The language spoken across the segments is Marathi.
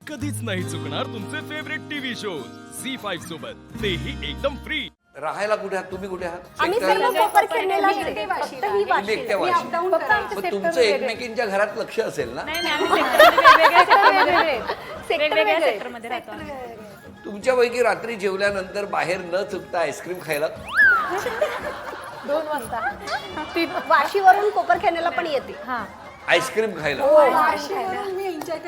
कधीच नाही चुकणार तुमचे फेवरेट टीव्ही शोज झी5 सोबत, तेही एकदम फ्री. राहायला कुठे आहात तुम्ही? कुठे आहात? आम्ही सेक्टर? सर्व कोपर खेळलेला तुम्ही एकट्या वाशी. मग तुमचं एकमेकींच्या घरात लक्ष असेल ना? सेक्टरमध्ये राहतो. तुमच्यापैकी रात्री जेवल्यानंतर बाहेर न चुकता आईस्क्रीम खायला 2 वाजता वाशीवरून कोपर खेळण्याला पण येते. आईस्क्रीम खायला वाशीवरून मी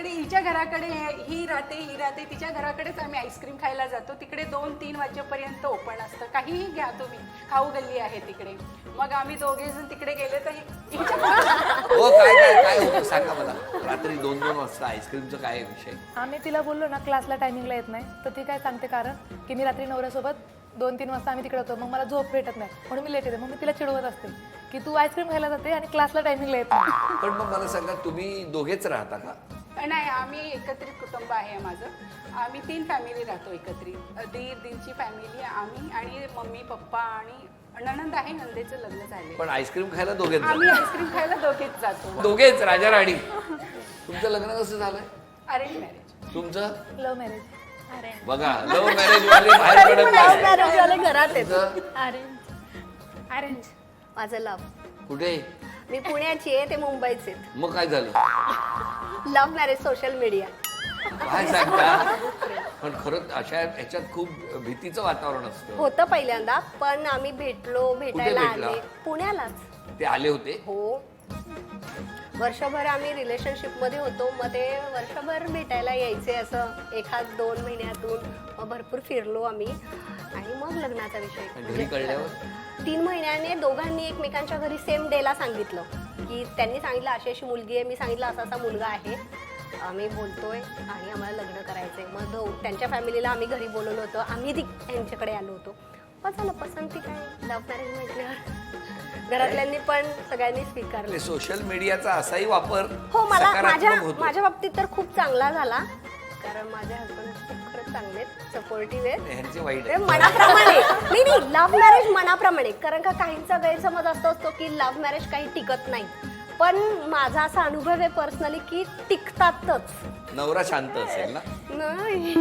हिच्या घराकडे ही राहते तिच्या घराकडेच आम्ही आईस्क्रीम खायला जातो. तिकडे 2-3 वाजेपर्यंत ओपन असतं. काहीही घ्या तुम्ही, खाऊ गल्ली आहे तिकडे. मग आम्ही दोघे जण तिकडे गेले तर हो काय होतं सांगा मला. रात्री 2-2 वाजता आईस्क्रीमचं काय विषय? आम्ही तिला बोललो ना क्लासला टायमिंगला येत नाही, तर ती काय सांगते कारण की मी रात्री नवऱ्यासोबत 2-3 वाजता आम्ही तिकडे होतो, मग मला झोप भेटत नाही म्हणून मी लेट येते. मग मी तिला चिडवत असते की तू आईस्क्रीम खायला जाते आणि क्लासला टायमिंगला येत नाही. पण मग मला सांगा तुम्ही दोघेच राहता का? नाही, आम्ही एकत्रित कुटुंब आहे माझं. आम्ही 3 फॅमिली राहतो एकत्रित. दीरची फॅमिली, आम्ही आणि मम्मी पप्पा आणि नणंद आहे. नंदेचं लग्न झाले. पण आईस्क्रीम खायला दोघेच आम्ही आईस्क्रीम खायला दोघेच जातो. दोघेच राजा राणी. तुमचं लग्न कसं झालंय? Arrange marriage. तुमचं लव्ह मॅरेज. बघा लव्ह मॅरेज वाले बाहेर पडत लव्ह नाही. मॅरेज वाले घरात येतो. तुमचं अरेंज. माझं लव्ह. कुठे? मी पुण्याची आहे, ते मुंबईचे. मग काय झालं? Love marriage social media. काय सांगता? पण खरंच अशा ह्याच्यात खूप भीतीचं वातावरण असतं. होतं पहिल्यांदा, पण आम्ही भेटायला भेटला? आले पुण्यालाच. ते आले होते? हो, वर्षभर आम्ही रिलेशनशिप मध्ये होतो. मग ते वर्षभर भेटायला यायचे, असं 1-2 महिन्यातून. मग भरपूर फिरलो आम्ही आणि मग लग्नाचा विषय. घरी कळल्यावर 3 महिन्याने दोघांनी एकमेकांच्या घरी सेम डेला सांगितलं की त्यांनी सांगितलं अशी अशी मुलगी आहे, मी सांगितलं असा असा मुलगा आहे, आम्ही बोलतोय आणि आम्हाला लग्न करायचंय. मग त्यांच्या फॅमिलीला आम्ही घरी बोलवलं होतं, आम्ही त्यांच्याकडे आलो होतो. मग झालं पसंती. काय लव्ह मॅरेज म्हटल्यावर घरातल्यांनी पण सगळ्यांनी स्वीकारलं. सोशल मीडियाचा असाही वापर हो, मला सकारात्मक होतो. माझ्या बाबतीत तर खूप चांगला झाला, कारण माझे हसबंड खूप खरंच चांगले आहेत, सपोर्टिव्ह आहेत. ह्यांचे वाईट आहे. मनाप्रमाणे नाही लव्ह मॅरेज मनाप्रमाणे. कारण का काहींचा गैरसमज असतो की लव्ह मॅरेज काही टिकत नाही, पण माझा असा अनुभव आहे पर्सनली की टिकतातच. नवरा शांत असेल ना? नाही,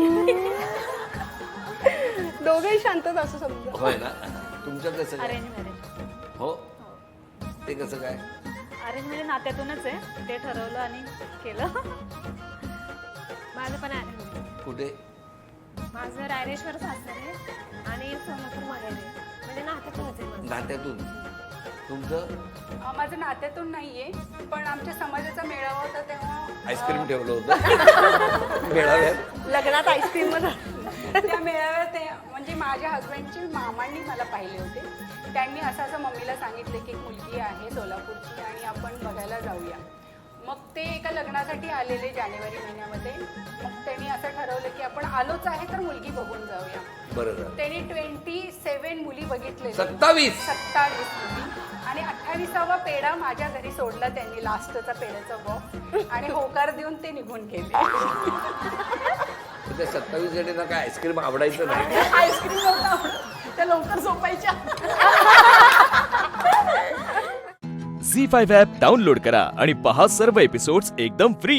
दोघेही शांतच असं समजा. होय ना? तुमचं कसं काय? Arrange marriage. हो, ते कसं काय? अरेंज म्हणजे नात्यातूनच आहे, ते ठरवलं आणि केलं. माझं पण अरेंज. कुठे? माझं रायरेश्वर सासर आहे आणि सोलापूर मध्ये म्हणजे नात्यातूनच आहे माझं. नात्यातून. तुमचं? माझं नात्यातून नाहीये, पण आमच्या समाजाचा मेळावा होता तेव्हा आईस्क्रीम ठेवलं होतं मेळाव्यात. लग्नात आईस्क्रीम त्या मेळाव्यात म्हणजे माझ्या हस्बंडची मामांनी मला पाहिले होते. त्यांनी असं मम्मीला सांगितले की एक मुलगी आहे सोलापूरची आणि आपण बघायला जाऊया. मग ते एका लग्नासाठी आलेले जानेवारी महिन्यामध्ये. मग त्यांनी असं ठरवलं की आपण आलोच आहे तर मुलगी बघून जाऊया. बरं झालं. त्यांनी 27 मुली बघितले. 27 मुली आणि 28वा पेढा माझ्या घरी सोडला त्यांनी, लास्टचा पेढ्याचा बॉक्स, आणि होकार देऊन ते निघून गेले. त्या 27 जणींना काय आईस्क्रीम आवडायचं नाही? आईस्क्रीम नव्हता आवडत, त्या लवकर झोपायच्या. झी5 ॲप डाउनलोड करा आणि पहा सर्व एपिसोड्स एकदम फ्री.